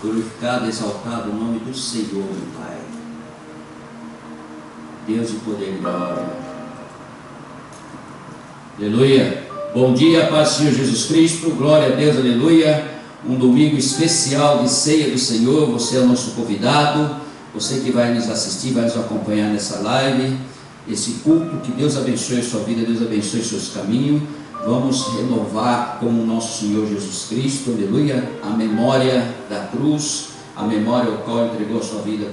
Glorificado, exaltado o nome do Senhor, meu Pai. Deus de poder e glória. Aleluia. Bom dia, paz do Senhor Jesus Cristo. Glória a Deus, aleluia. Um domingo especial de ceia do Senhor. Você é o nosso convidado. Você que vai nos assistir, vai nos acompanhar nessa live. Esse culto, que Deus abençoe a sua vida, Deus abençoe os seus caminhos. Vamos renovar com o nosso Senhor Jesus Cristo, aleluia, a memória da cruz, a memória ao qual entregou a sua vida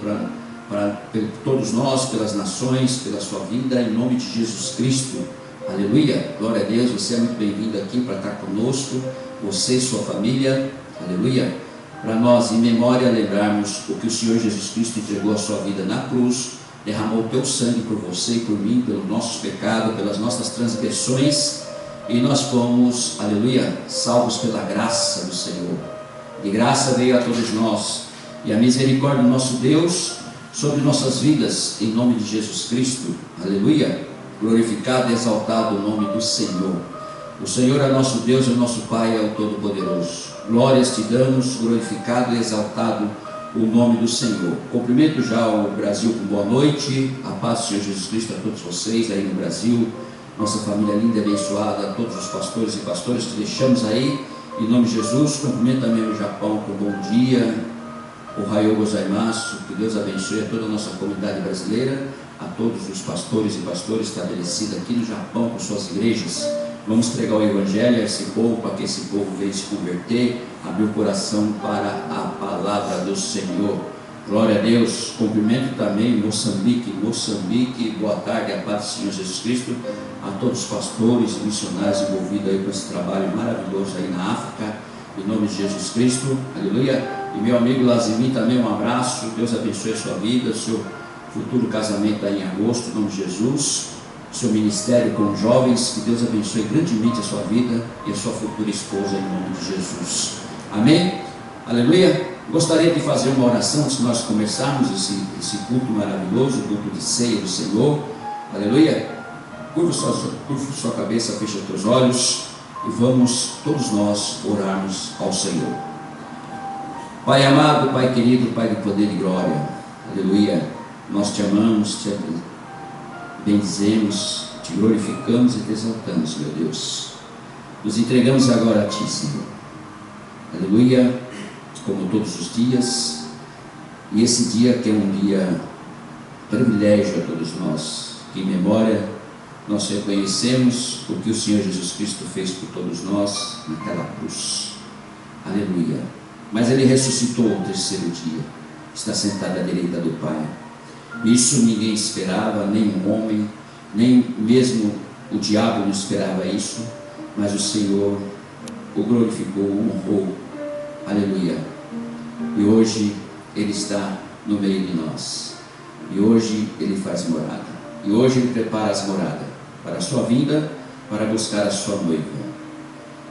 para todos nós, pelas nações, pela sua vida, em nome de Jesus Cristo, aleluia. Glória a Deus, você é muito bem-vindo aqui para estar conosco, você e sua família, aleluia. Para nós, em memória, lembrarmos o que o Senhor Jesus Cristo entregou a sua vida na cruz, derramou o teu sangue por você e por mim, pelos nossos pecados, pelas nossas transgressões. E nós fomos, aleluia, salvos pela graça do Senhor. De graça veio a todos nós. E a misericórdia do nosso Deus sobre nossas vidas, em nome de Jesus Cristo. Aleluia. Glorificado e exaltado o nome do Senhor. O Senhor é nosso Deus, é o nosso Pai, é o Todo-Poderoso. Glórias te damos, glorificado e exaltado o nome do Senhor. Cumprimento já o Brasil com boa noite. A paz do Senhor Jesus Cristo a todos vocês aí no Brasil. Nossa família linda e abençoada, a todos os pastores e pastoras que deixamos aí, em nome de Jesus. Cumprimento também o Japão com bom dia, o Ohayou gozaimasu, que Deus abençoe a toda a nossa comunidade brasileira, a todos os pastores e pastoras estabelecidos aqui no Japão com suas igrejas. Vamos pregar o Evangelho a esse povo, para que esse povo venha se converter, abrir o coração para a palavra do Senhor. Glória a Deus. Cumprimento também Moçambique, boa tarde, a paz do Senhor Jesus Cristo, a todos os pastores e missionários envolvidos aí com esse trabalho maravilhoso aí na África, em nome de Jesus Cristo, aleluia. E meu amigo Lazimi também, um abraço, Deus abençoe a sua vida, seu futuro casamento aí em agosto, em nome de Jesus, seu ministério com jovens, que Deus abençoe grandemente a sua vida e a sua futura esposa, em nome de Jesus, amém, aleluia. Gostaria de fazer uma oração antes de nós começarmos esse culto maravilhoso, o culto de ceia do Senhor, aleluia. Curva sua cabeça, fecha os teus olhos e vamos todos nós orarmos ao Senhor. Pai amado, Pai querido, Pai de poder e glória, aleluia. Nós te amamos, te bendizemos, te glorificamos e te exaltamos, meu Deus. Nos entregamos agora a ti, Senhor, aleluia. Como todos os dias, e esse dia que é um dia privilégio a todos nós, que em memória nós reconhecemos o que o Senhor Jesus Cristo fez por todos nós naquela cruz, aleluia. Mas Ele ressuscitou ao terceiro dia, está sentado à direita do Pai. Isso ninguém esperava, nem um homem, nem mesmo o diabo não esperava isso, mas o Senhor o glorificou, o honrou, aleluia. E hoje Ele está no meio de nós, e hoje Ele faz morada, e hoje Ele prepara as moradas para a sua vinda, para buscar a sua noiva.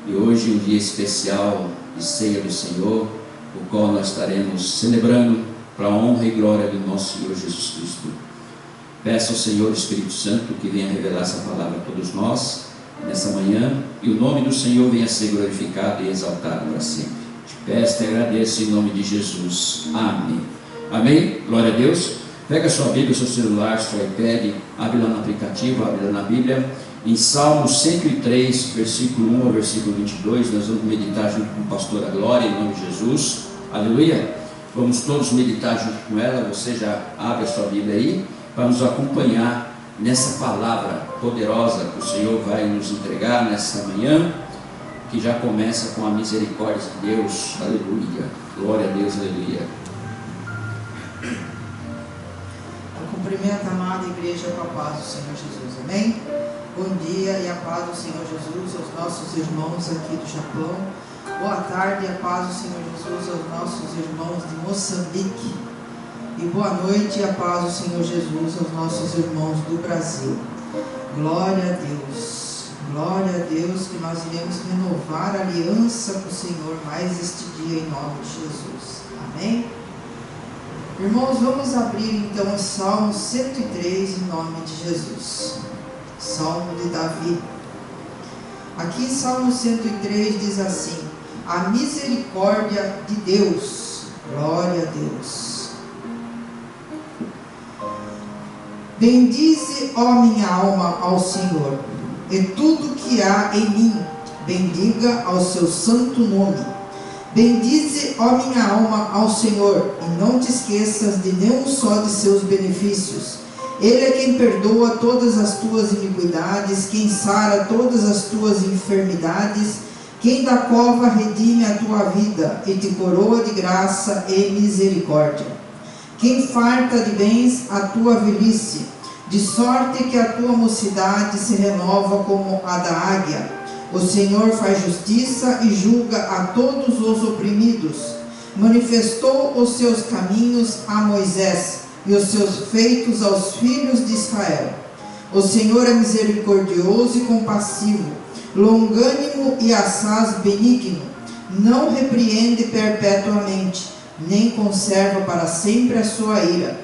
E hoje um dia especial de ceia do Senhor, o qual nós estaremos celebrando para a honra e glória do nosso Senhor Jesus Cristo. Peço ao Senhor Espírito Santo que venha revelar essa palavra a todos nós nessa manhã, e o nome do Senhor venha ser glorificado e exaltado para sempre. Peço e agradeço em nome de Jesus, amém, amém, glória a Deus. Pega a sua Bíblia, seu celular, seu iPad, abre lá no aplicativo, abre lá na Bíblia, em Salmo 103, versículo 1 ao versículo 22, nós vamos meditar junto com o pastor Glória, em nome de Jesus, aleluia. Vamos todos meditar junto com ela. Você já abre a sua Bíblia aí, para nos acompanhar nessa palavra poderosa que o Senhor vai nos entregar nessa manhã, que já começa com a misericórdia de Deus, aleluia, glória a Deus, aleluia. Eu cumprimento a amada igreja com a paz do Senhor Jesus, amém? Bom dia e a paz do Senhor Jesus aos nossos irmãos aqui do Japão. Boa tarde e a paz do Senhor Jesus aos nossos irmãos de Moçambique. E boa noite e a paz do Senhor Jesus aos nossos irmãos do Brasil. Glória a Deus. Glória a Deus, que nós iremos renovar a aliança com o Senhor mais este dia em nome de Jesus. Amém? Irmãos, vamos abrir então o Salmo 103 em nome de Jesus. Salmo de Davi. Aqui em Salmo 103 diz assim: a misericórdia de Deus Glória a Deus. Bendize, ó minha alma, ao Senhor, e tudo que há em mim, bendiga ao seu santo nome. Bendize, ó minha alma, ao Senhor, e não te esqueças de nenhum só de seus benefícios. Ele é quem perdoa todas as tuas iniquidades, quem sara todas as tuas enfermidades, quem da cova redime a tua vida e te coroa de graça e misericórdia. Quem farta de bens a tua velhice, de sorte que a tua mocidade se renova como a da águia. O Senhor faz justiça e julga a todos os oprimidos. Manifestou os seus caminhos a Moisés e os seus feitos aos filhos de Israel. O Senhor é misericordioso e compassivo, longânimo e assaz benigno, não repreende perpetuamente, nem conserva para sempre a sua ira.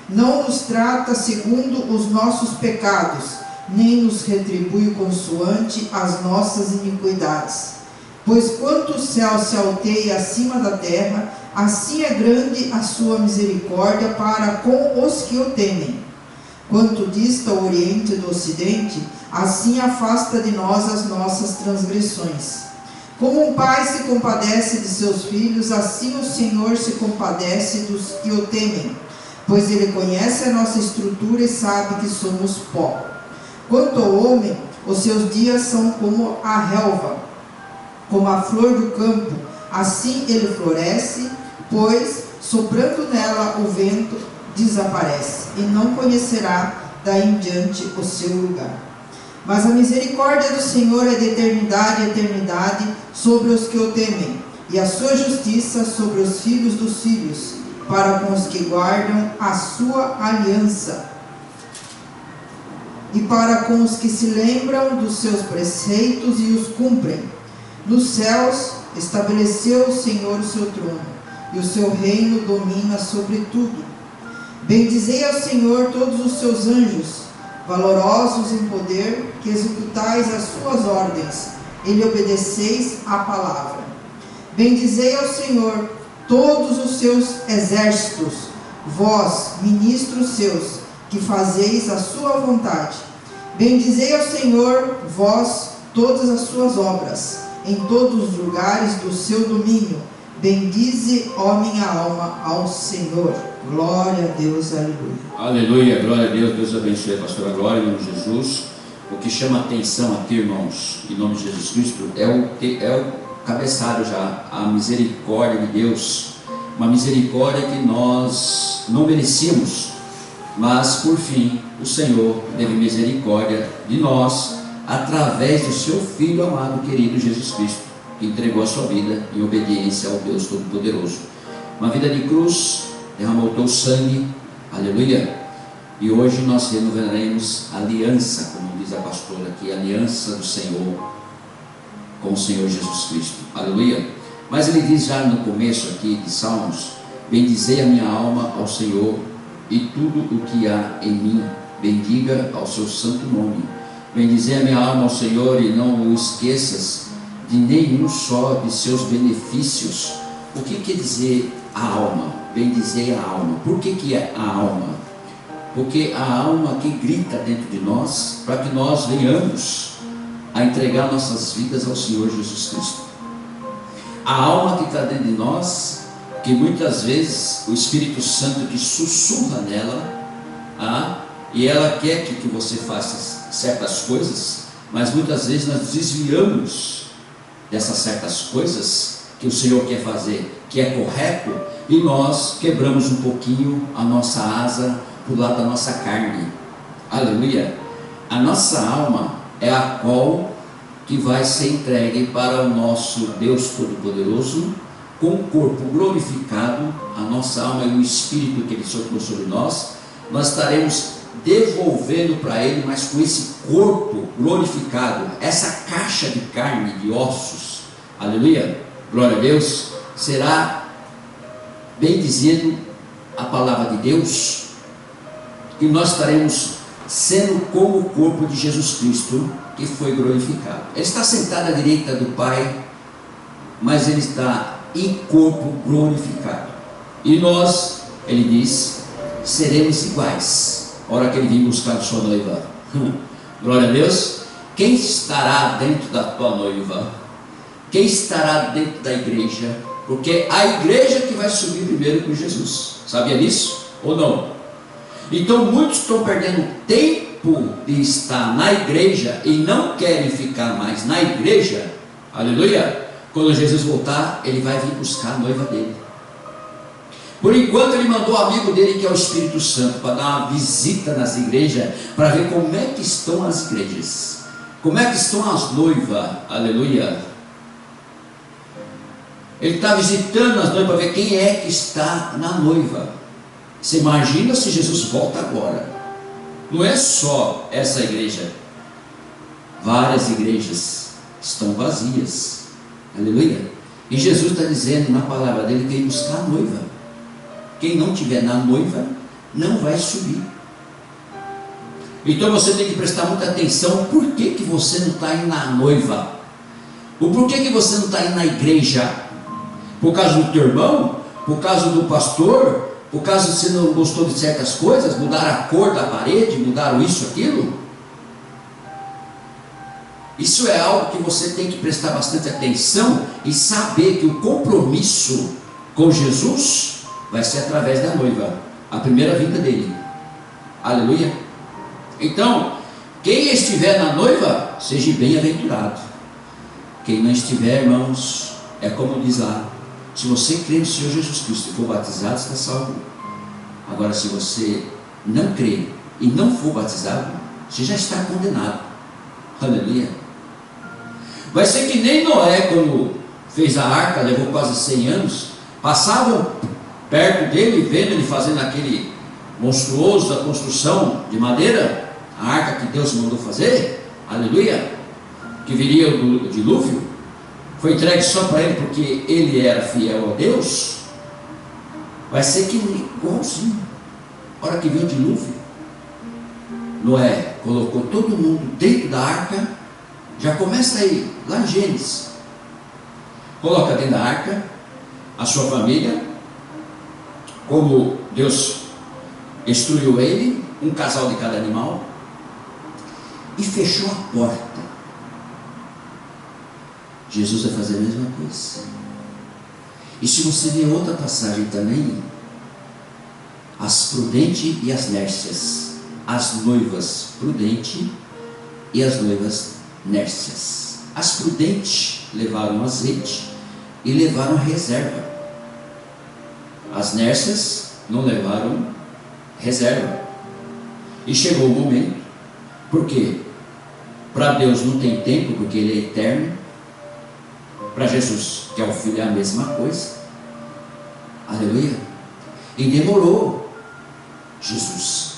Não nos trata segundo os nossos pecados, nem nos retribui consoante as nossas iniquidades. Pois quanto o céu se alteia acima da terra, assim é grande a sua misericórdia para com os que o temem. Quanto dista o oriente do ocidente, assim afasta de nós as nossas transgressões. Como um pai se compadece de seus filhos, assim o Senhor se compadece dos que o temem, pois Ele conhece a nossa estrutura e sabe que somos pó. Quanto ao homem, os seus dias são como a relva, como a flor do campo, assim ele floresce, pois, soprando nela o vento, desaparece, e não conhecerá daí em diante o seu lugar. Mas a misericórdia do Senhor é de eternidade a eternidade sobre os que o temem, e a sua justiça sobre os filhos dos filhos, para com os que guardam a sua aliança, e para com os que se lembram dos seus preceitos e os cumprem. Nos céus estabeleceu o Senhor o seu trono, e o seu reino domina sobre tudo. Bendizei ao Senhor todos os seus anjos, valorosos em poder, que executais as suas ordens, e lhe obedeceis a palavra. Bendizei ao Senhor todos os seus exércitos, vós, ministros seus, que fazeis a sua vontade. Bendizei ao Senhor, vós, todas as suas obras, em todos os lugares do seu domínio. Bendize, ó minha alma, ao Senhor. Glória a Deus, aleluia. Aleluia, glória a Deus. Deus abençoe a pastora Glória, em nome de Jesus. O que chama atenção aqui, irmãos, em nome de Jesus Cristo, é o cabeçalho já, a misericórdia de Deus. Uma misericórdia que nós não merecíamos, mas por fim o Senhor teve misericórdia de nós através do seu Filho amado, querido Jesus Cristo, que entregou a sua vida em obediência ao Deus Todo-Poderoso. Uma vida de cruz, derramou teu sangue, aleluia. E hoje nós renovaremos aliança, como diz a pastora aqui, aliança do Senhor com o Senhor Jesus Cristo, aleluia. Mas ele diz já no começo aqui de Salmos: bendizei a minha alma ao Senhor, e tudo o que há em mim, bendiga ao seu santo nome. Bendizei a minha alma ao Senhor, e não o esqueças de nenhum só de seus benefícios. O que quer dizer a alma? Bendizei a alma. Por que é a alma? Porque a alma que grita dentro de nós, para que nós venhamos a entregar nossas vidas ao Senhor Jesus Cristo. A alma que está dentro de nós, que muitas vezes o Espírito Santo que sussurra nela, e ela quer que você faça certas coisas, mas muitas vezes nós desviamos dessas certas coisas que o Senhor quer fazer, que é correto, e nós quebramos um pouquinho a nossa asa para o lado da nossa carne, aleluia. A nossa alma é a qual que vai ser entregue para o nosso Deus Todo-Poderoso, com o corpo glorificado, a nossa alma e o Espírito que Ele soprou sobre nós, nós estaremos devolvendo para Ele, mas com esse corpo glorificado, essa caixa de carne, de ossos, aleluia, glória a Deus, será, bem dizendo a palavra de Deus, que nós estaremos sendo como o corpo de Jesus Cristo, que foi glorificado. Ele está sentado à direita do Pai, mas Ele está em corpo glorificado. E nós, ele diz, seremos iguais, a hora que ele vir buscar a sua noiva. Glória a Deus. Quem estará dentro da tua noiva? Quem estará dentro da igreja? Porque a igreja que vai subir primeiro com Jesus. Sabia disso? Ou não? Então muitos estão perdendo tempo de estar na igreja e não querem ficar mais na igreja. Aleluia. Quando Jesus voltar, ele vai vir buscar a noiva dele. Por enquanto ele mandou o amigo dele, que é o Espírito Santo, para dar uma visita nas igrejas, para ver como é que estão as igrejas, como é que estão as noivas. Aleluia. Ele está visitando as noivas para ver quem é que está na noiva. Você imagina se Jesus volta agora. Não é só essa igreja, várias igrejas estão vazias. Aleluia. E Jesus está dizendo na palavra dele que ele buscar a noiva. Quem não estiver na noiva não vai subir. Então você tem que prestar muita atenção. Por que que você não está indo na noiva? O porquê que você não está indo na igreja? Por causa do teu irmão? Por causa do pastor? Por causa de você não gostou de certas coisas? Mudaram a cor da parede? Mudaram isso, aquilo? Isso é algo que você tem que prestar bastante atenção e saber que o compromisso com Jesus vai ser através da noiva, a primeira vinda dele. Aleluia. Então, quem estiver na noiva, seja bem-aventurado. Quem não estiver, irmãos, é como diz lá: se você crê no Senhor Jesus Cristo e for batizado, está salvo. Agora, se você não crê e não for batizado, você já está condenado. Aleluia. Vai ser que nem Noé, quando fez a arca, levou quase 100 anos, passavam perto dele, vendo ele fazendo aquele monstruoso da construção de madeira, a arca que Deus mandou fazer. Aleluia. Que viria do dilúvio, foi entregue só para ele porque ele era fiel a Deus. Vai ser que igualzinho, a hora que veio o dilúvio, Noé colocou todo mundo dentro da arca. Já começa aí, lá em Gênesis. Coloca dentro da arca a sua família, como Deus instruiu ele, um casal de cada animal, e fechou a porta. Jesus vai fazer a mesma coisa. E se você ver outra passagem também, as prudentes e as nércias, as noivas prudentes e as noivas nércias. As prudentes levaram azeite e levaram a reserva. As nércias não levaram reserva. E chegou o momento, porque para Deus não tem tempo, porque Ele é eterno. Para Jesus, que é o Filho, é a mesma coisa. Aleluia. E demorou Jesus,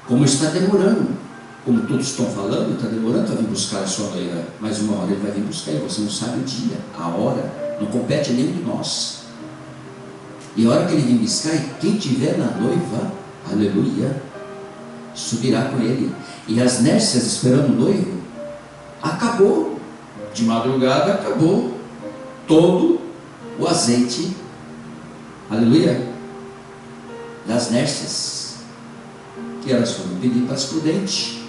como está demorando, como todos estão falando, está demorando para vir buscar a sua noiva. Mas uma hora Ele vai vir buscar, e você não sabe o dia, a hora, não compete a nenhum de nós. E a hora que Ele vir buscar, quem tiver na noiva, aleluia, subirá com Ele. E as nércias esperando o noivo, acabou. De madrugada acabou todo o azeite, aleluia, das nércias. E elas foram pedir para as prudentes.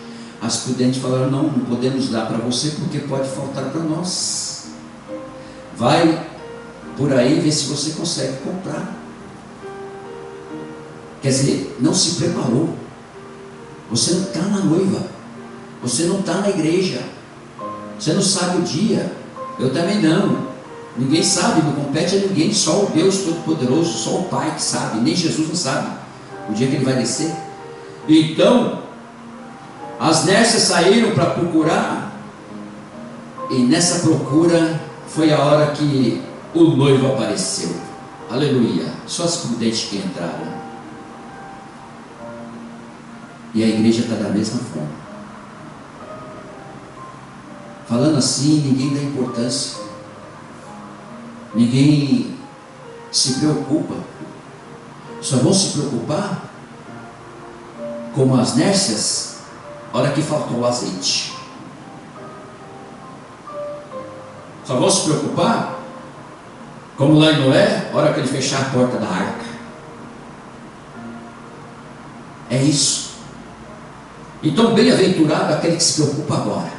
As prudentes falaram: não podemos dar para você, porque pode faltar para nós. Vai por aí ver se você consegue comprar. Quer dizer, não se preparou. Você não está na noiva, você não está na igreja, você não sabe o dia. Eu também não. Ninguém sabe, não compete a ninguém, só o Deus Todo-Poderoso, só o Pai que sabe, nem Jesus não sabe o dia que Ele vai descer. Então, as nércias saíram para procurar, e nessa procura foi a hora que o noivo apareceu. Aleluia. Só as prudentes que entraram. E a igreja está da mesma forma. Falando assim, ninguém dá importância, ninguém se preocupa. Só vão se preocupar como as nércias, a hora que faltou o azeite. Só vão se preocupar Como lá em Noé, a hora que ele fechar a porta da arca. É isso. Então, bem-aventurado aquele que se preocupa agora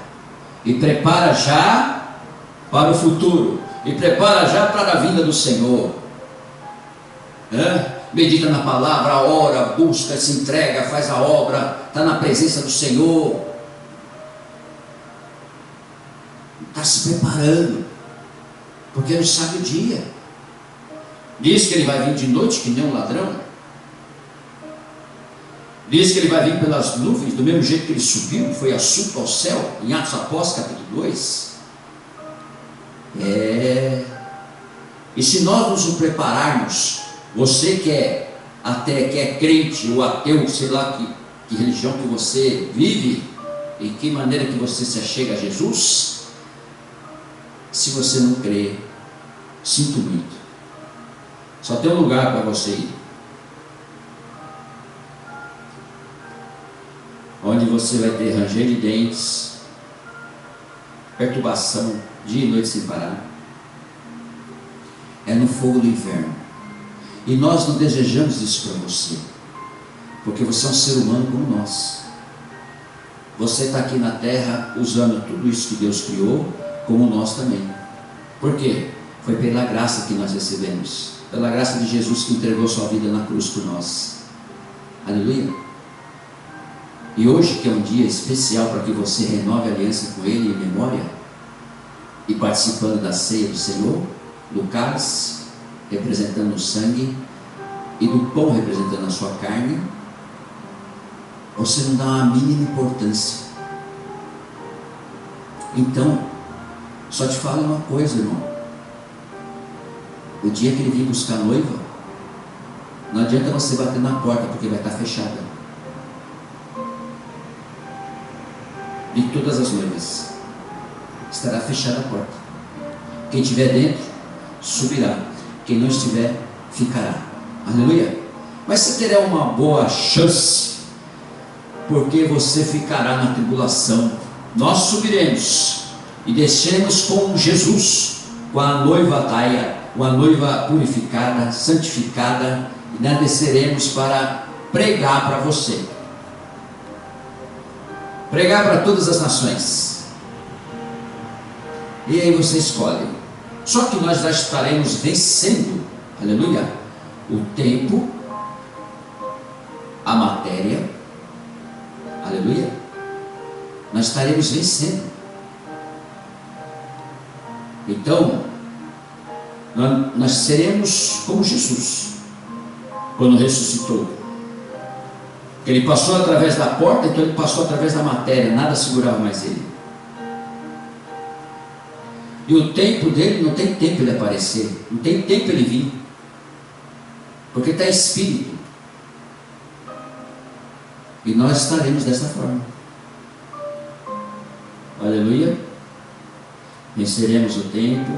e prepara já para o futuro, e prepara já para a vinda do Senhor. Medita na palavra, ora, busca, se entrega, faz a obra, está na presença do Senhor, está se preparando, porque não sabe o dia. Diz que ele vai vir de noite que nem um ladrão. Diz que ele vai vir pelas nuvens, do mesmo jeito que ele subiu, foi assunto ao céu, em Atos Apóstolos capítulo 2. E se nós nos prepararmos, você que é crente ou ateu, sei lá que religião que você vive, em que maneira que você se achega a Jesus, se você não crê, sinto muito, só tem um lugar para você ir, onde você vai ter ranger de dentes, perturbação, dia e noite sem parar. É no fogo do inferno. E nós não desejamos isso para você, porque você é um ser humano como nós. Você está aqui na terra usando tudo isso que Deus criou, como nós também. Por quê? Foi pela graça que nós recebemos, pela graça de Jesus que entregou sua vida na cruz por nós. Aleluia. E hoje, que é um dia especial para que você renove a aliança com Ele em memória, e participando da ceia do Senhor, do cálice representando o sangue e do pão representando a sua carne, você não dá a mínima importância. Então, só te falo uma coisa, irmão: o dia que ele vir buscar a noiva, não adianta você bater na porta, porque vai estar fechada. De todas as noivas estará fechada a porta. Quem estiver dentro subirá, quem não estiver ficará. Aleluia. Mas você terá uma boa chance, porque você ficará na tribulação. Nós subiremos e desceremos com Jesus, com a noiva taia, com a noiva purificada, santificada, e nós desceremos para pregar para você, pregar para todas as nações. E aí você escolhe. Só que nós já estaremos vencendo, aleluia, o tempo, a matéria, aleluia. Nós estaremos vencendo. Então, nós seremos como Jesus, quando ressuscitou. Ele passou através da porta, então ele passou através da matéria, nada segurava mais ele. E o tempo dele, não tem tempo ele aparecer, não tem tempo ele vir, porque está espírito. E nós estaremos dessa forma. Aleluia. Venceremos o tempo,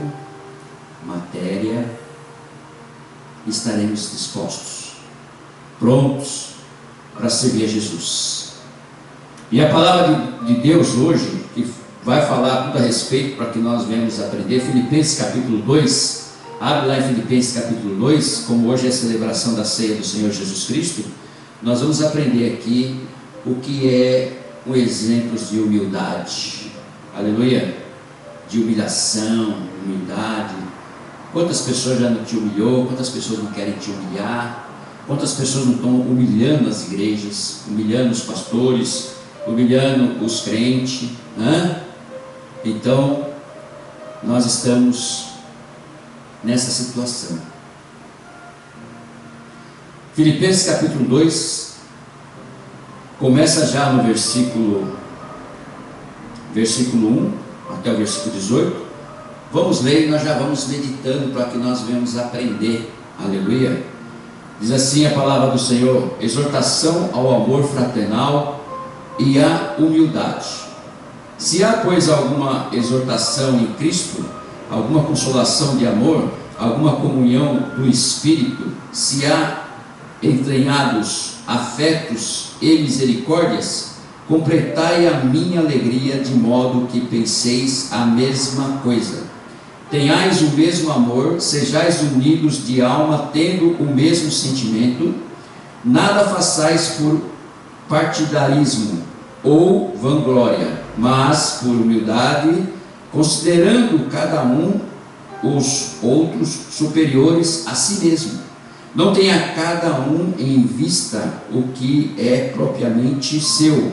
matéria, e estaremos dispostos, prontos para servir a Jesus. E a palavra de Deus hoje, que vai falar tudo a respeito para que nós venhamos aprender, Filipenses capítulo 2, abre lá em Filipenses capítulo 2, como hoje é a celebração da ceia do Senhor Jesus Cristo, nós vamos aprender aqui o que é um exemplo de humildade, aleluia, de humilhação, humildade. Quantas pessoas já não te humilhou, quantas pessoas não querem te humilhar, quantas pessoas não estão humilhando as igrejas, humilhando os pastores, humilhando os crentes, né? Então, nós estamos nessa situação. Filipenses capítulo 2, começa já no versículo 1 até o versículo 18. Vamos ler e nós já vamos meditando para que nós venhamos aprender. Aleluia. Diz assim a palavra do Senhor: exortação ao amor fraternal e à humildade. Se há, pois, alguma exortação em Cristo, alguma consolação de amor, alguma comunhão do Espírito, se há entranhados afetos e misericórdias, completai a minha alegria, de modo que penseis a mesma coisa, tenhais o mesmo amor, sejais unidos de alma, tendo o mesmo sentimento, nada façais por partidarismo ou vanglória, mas por humildade, considerando cada um os outros superiores a si mesmo. Não tenha cada um em vista o que é propriamente seu,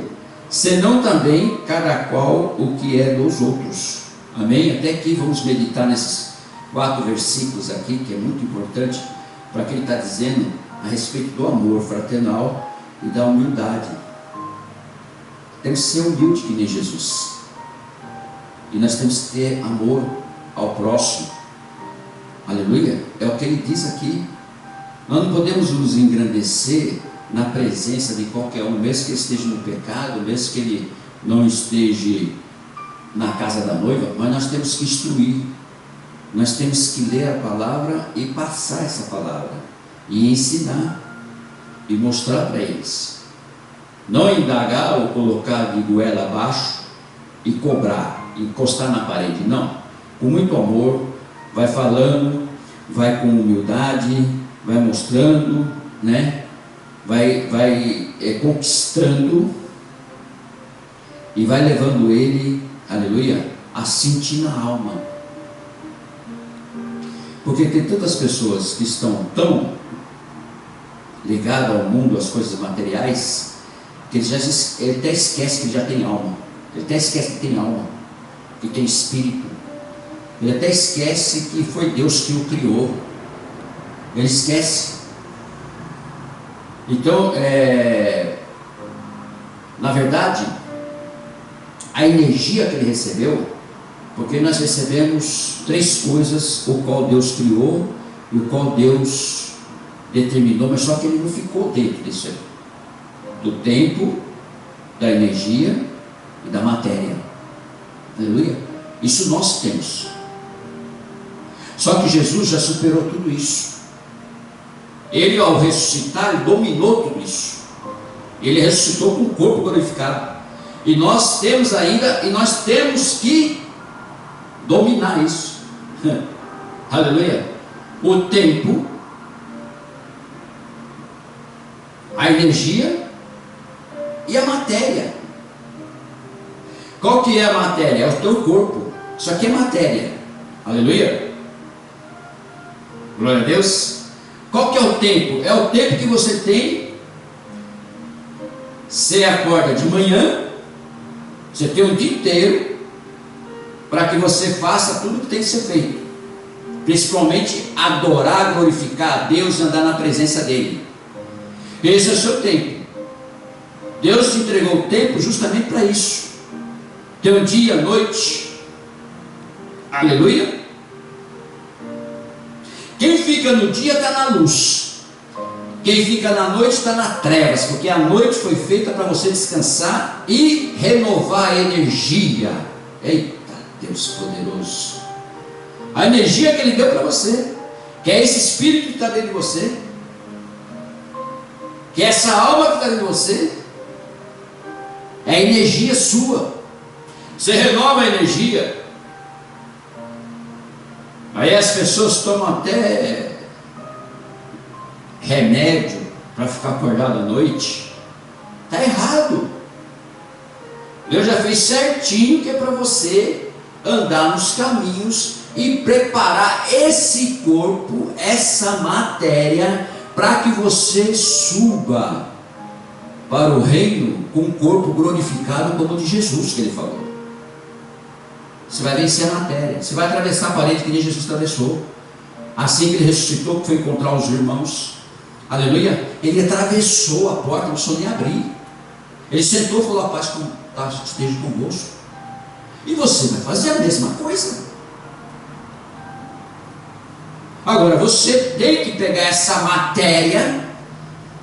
senão também cada qual o que é dos outros. Amém? Até aqui vamos meditar nesses 4 versículos aqui, que é muito importante para que ele está dizendo a respeito do amor fraternal e da humildade. Temos que ser humilde que nem Jesus, e nós temos que ter amor ao próximo. Aleluia, é o que ele diz aqui. Nós não podemos nos engrandecer na presença de qualquer um, mesmo que ele esteja no pecado, mesmo que ele não esteja na casa da noiva, mas nós temos que instruir, nós temos que ler a palavra e passar essa palavra, e ensinar, e mostrar para eles. Não indagar ou colocar de goela abaixo e cobrar, encostar na parede, não. Com muito amor, vai falando, vai com humildade, vai mostrando, né? vai conquistando, e vai levando ele, aleluia, a sentir na alma. Porque tem tantas pessoas que estão tão ligadas ao mundo, às coisas materiais, que ele até esquece que ele já tem alma. Ele até esquece que tem alma, que tem espírito. Ele até esquece que foi Deus que o criou. Ele esquece. Então, na verdade, a energia que ele recebeu, porque nós recebemos 3 coisas, o qual Deus criou e o qual Deus determinou, mas só que ele não ficou dentro disso aí, do tempo, da energia e da matéria. Aleluia. Isso nós temos. Só que Jesus já superou tudo isso. Ele, ao ressuscitar, ele dominou tudo isso. Ele ressuscitou com o corpo glorificado. E nós temos ainda, e nós temos que dominar isso. Aleluia. O tempo, a energia e a matéria. Qual que é a matéria? É o teu corpo. Isso aqui é matéria. Aleluia. Glória a Deus. Qual que é o tempo? É o tempo que você tem. Você acorda de manhã, você tem um dia inteiro para que você faça tudo que tem que ser feito, principalmente adorar, glorificar a Deus e andar na presença dele. Esse é o seu tempo. Deus te entregou o tempo justamente para isso. Tem um dia, noite. Aleluia. Quem fica no dia está na luz, quem fica na noite está nas trevas, porque a noite foi feita para você descansar e renovar a energia. Eita, Deus poderoso! A energia que Ele deu para você, que é esse espírito que está dentro de você, que é essa alma que está dentro de você, é a energia sua. Você renova a energia. Aí as pessoas tomam até remédio para ficar acordado à noite. Está errado. Deus já fez certinho que é para você andar nos caminhos e preparar esse corpo, essa matéria, para que você suba para o reino com o corpo glorificado como o de Jesus, que Ele falou. Você vai vencer a matéria, você vai atravessar a parede que nem Jesus atravessou. Assim que Ele ressuscitou, que foi encontrar os irmãos, aleluia, Ele atravessou a porta, não precisou nem abrir. Ele sentou e falou: a paz esteja convosco. E você vai fazer a mesma coisa. Agora você tem que pegar essa matéria,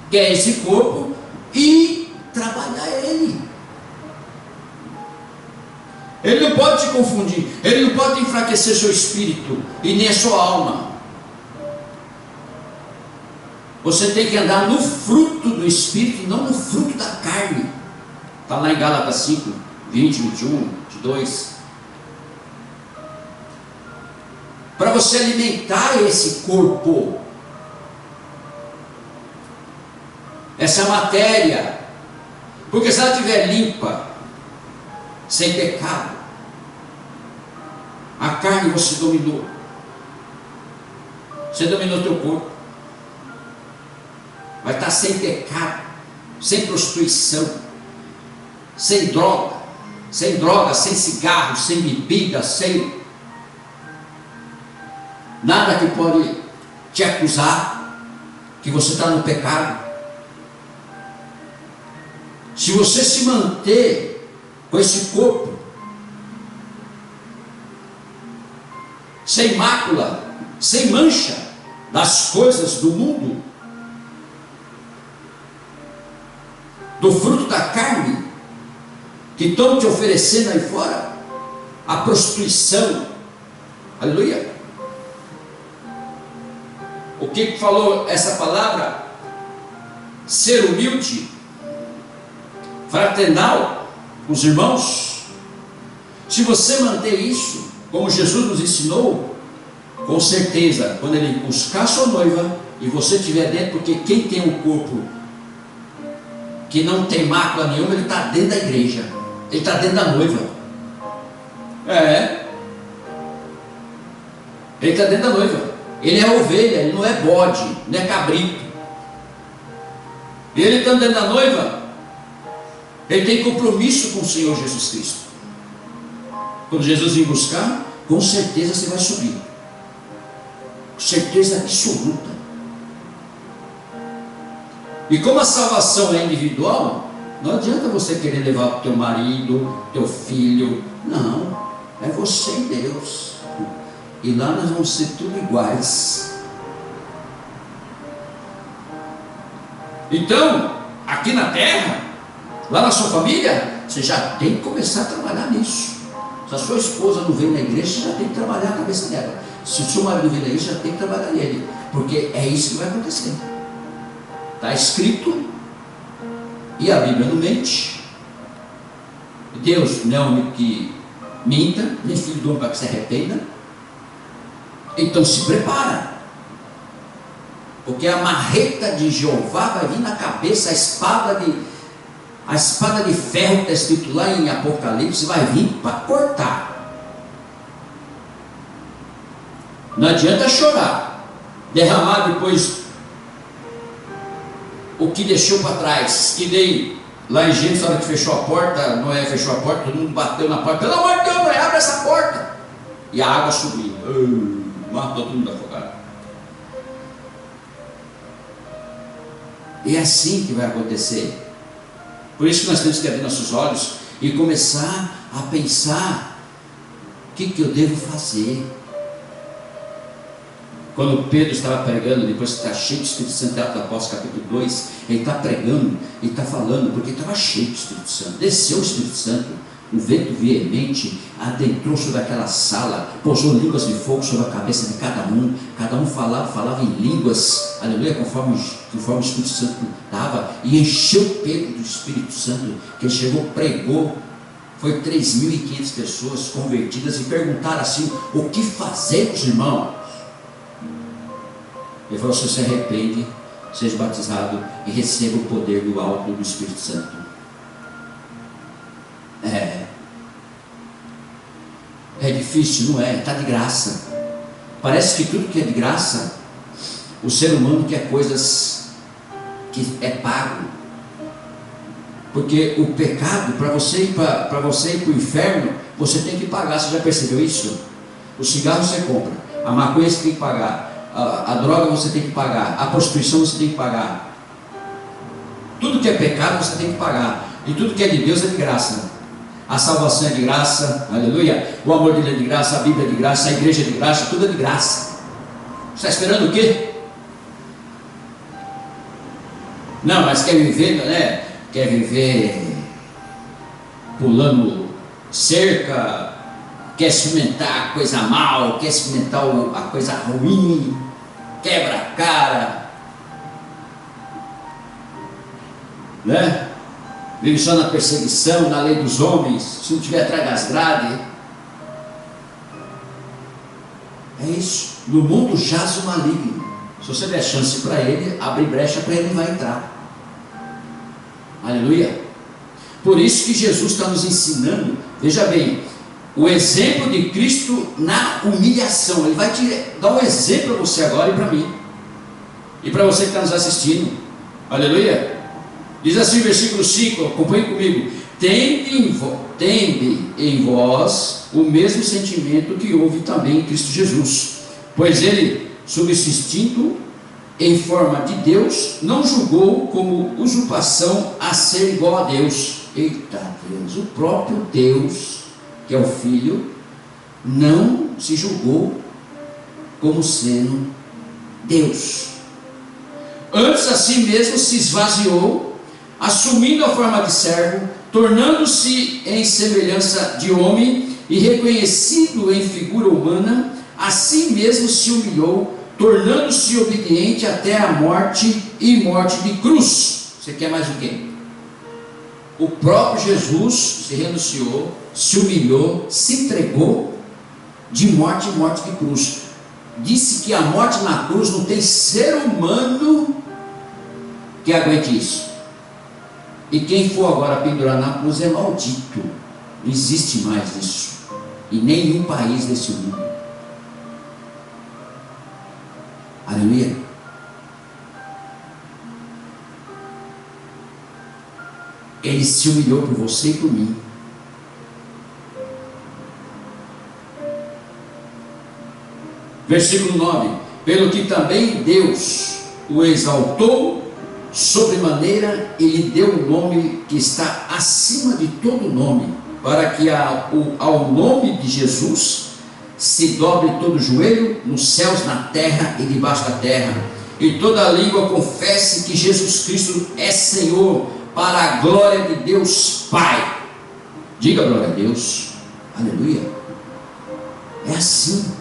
que é esse corpo, e trabalhar ele. Ele não pode te confundir, ele não pode enfraquecer seu espírito e nem a sua alma. Você tem que andar no fruto do espírito e não no fruto da carne. Está lá em Gálatas 5, 20, 21, 22. você alimentar esse corpo, essa matéria, porque se ela estiver limpa, sem pecado, a carne você dominou, o teu corpo, vai estar sem pecado, sem prostituição, sem droga, sem cigarro, sem bebida, sem nada que pode te acusar que você está no pecado. Se você se manter com esse corpo sem mácula, sem mancha das coisas do mundo, do fruto da carne que estão te oferecendo aí fora, a prostituição, aleluia. O que falou essa palavra? Ser humilde, fraternal com os irmãos. Se você manter isso, como Jesus nos ensinou, com certeza, quando Ele buscar sua noiva e você estiver dentro, porque quem tem um corpo que não tem mácula nenhuma, ele está dentro da igreja, ele está dentro da noiva. Ele está dentro da noiva. Ele é ovelha, ele não é bode, não é cabrito. E ele está dentro da noiva, ele tem compromisso com o Senhor Jesus Cristo. Quando Jesus vir buscar, com certeza você vai subir, certeza absoluta. E como a salvação é individual, não adianta você querer levar o teu marido, teu filho. Não, é você e Deus. E lá nós vamos ser tudo iguais. Então, aqui na terra, lá na sua família, você já tem que começar a trabalhar nisso. Se a sua esposa não vem na igreja, você já tem que trabalhar a cabeça dela. Se o seu marido não vem na igreja, já tem que trabalhar nele, porque é isso que vai acontecer. Está escrito, e a Bíblia não mente. Deus não é homem que minta, nem filho do homem para que se arrependa. Então se prepara, porque a marreta de Jeová vai vir na cabeça, a espada de ferro que está escrito lá em Apocalipse, vai vir para cortar. Não adianta chorar, derramar depois o que deixou para trás, que nem lá em Gênesis, na hora que fechou a porta, Noé fechou a porta, todo mundo bateu na porta, pelo amor de Deus, Noé, abre essa porta, e a água subiu, matou todo mundo afogado. E é assim que vai acontecer. Por isso que nós temos que abrir nossos olhos e começar a pensar: o que eu devo fazer? Quando Pedro estava pregando, depois que está cheio do Espírito Santo, Atos dos Apóstolos capítulo 2, ele está pregando, ele está falando, porque estava cheio do Espírito Santo, desceu o Espírito Santo, um vento veemente adentrou sobre aquela sala, pousou línguas de fogo sobre a cabeça de cada um falava em línguas, aleluia, conforme o Espírito Santo dava, e encheu Pedro do Espírito Santo, que ele chegou, pregou, foi 3.500 pessoas convertidas, e perguntaram assim: o que fazemos, irmão? Ele falou: você se arrepende, seja batizado e receba o poder do alto do Espírito Santo. É difícil, não é? Está de graça. Parece que tudo que é de graça, o ser humano quer coisas que é pago. Porque o pecado, para você ir para o inferno, você tem que pagar. Você já percebeu isso? O cigarro você compra, a maconha você tem que pagar, a droga você tem que pagar, a prostituição você tem que pagar. Tudo que é pecado você tem que pagar, e tudo que é de Deus é de graça. A salvação é de graça, aleluia. O amor dele é de graça, a Bíblia é de graça, a igreja é de graça, tudo é de graça. Você está esperando o quê? Não, mas quer viver, né? Quer viver pulando cerca, quer experimentar a coisa mal, quer experimentar a coisa ruim, quebra a cara, né? Vive só na perseguição, na lei dos homens, se não estiver atrás das grades. É É isso. No mundo jaz o maligno. Se você der chance para ele, abre brecha para ele, vai entrar. Aleluia. Por isso que Jesus está nos ensinando, veja bem, o exemplo de Cristo na humilhação. Ele vai te dar um exemplo para você agora e para mim, e para você que está nos assistindo. Aleluia. Diz assim o versículo 5, acompanhe comigo: tende em vós o mesmo sentimento que houve também em Cristo Jesus, pois ele, subsistindo em forma de Deus, não julgou como usurpação a ser igual a Deus. Eita Deus, o próprio Deus, que é o Filho, não se julgou como sendo Deus. Antes, a si mesmo se esvaziou, assumindo a forma de servo, tornando-se em semelhança de homem, e reconhecido em figura humana, a si mesmo se humilhou, tornando-se obediente até a morte, e morte de cruz. Você quer mais o quê? O próprio Jesus se renunciou, se humilhou, se entregou de morte em morte de cruz. Disse que a morte na cruz não tem ser humano que aguente isso. E quem for agora pendurar na cruz é maldito. Não existe mais isso em nenhum país desse mundo. Aleluia. Ele se humilhou por você e por mim. Versículo 9: pelo que também Deus o exaltou sobremaneira e lhe deu um nome que está acima de todo nome, para que ao nome de Jesus se dobre todo joelho, nos céus, na terra e debaixo da terra, e toda língua confesse que Jesus Cristo é Senhor, para a glória de Deus Pai. Diga glória a Deus. Aleluia. É assim.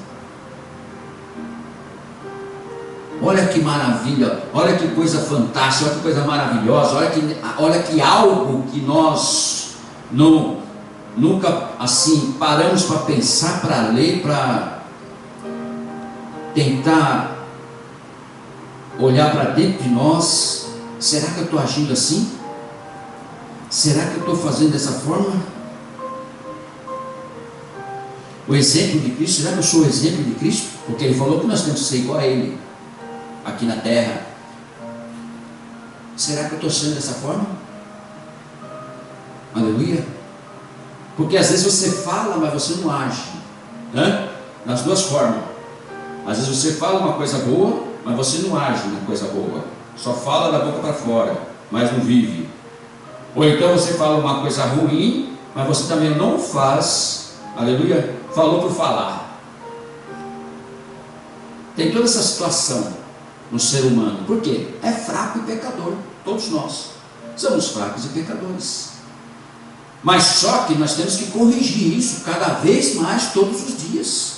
Olha que maravilha, olha que coisa fantástica, olha que coisa maravilhosa, olha que algo que nós nunca assim paramos para pensar, para ler, para tentar olhar para dentro de nós. Será que eu estou agindo assim? Será que eu estou fazendo dessa forma? O exemplo de Cristo, será que eu sou o exemplo de Cristo? Porque Ele falou que nós temos que ser igual a Ele aqui na terra. Será que eu estou sendo dessa forma? Aleluia. Porque às vezes você fala, mas você não age, né? Nas duas formas. Às vezes você fala uma coisa boa, mas você não age na coisa boa. Só fala da boca para fora, mas não vive. Ou então você fala uma coisa ruim, mas você também não faz. Aleluia. Falou por falar. Tem toda essa situação no ser humano. Por quê? É fraco e pecador. Todos nós somos fracos e pecadores. Mas só que nós temos que corrigir isso cada vez mais, todos os dias.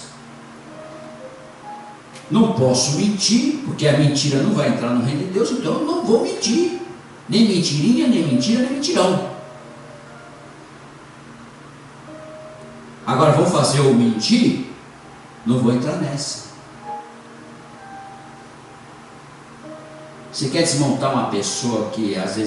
Não posso mentir, porque a mentira não vai entrar no reino de Deus, então eu não vou mentir. Nem mentirinha, nem mentira, nem mentirão. Agora vou fazer eu mentir? Não vou entrar nessa. Você quer desmontar uma pessoa que às vezes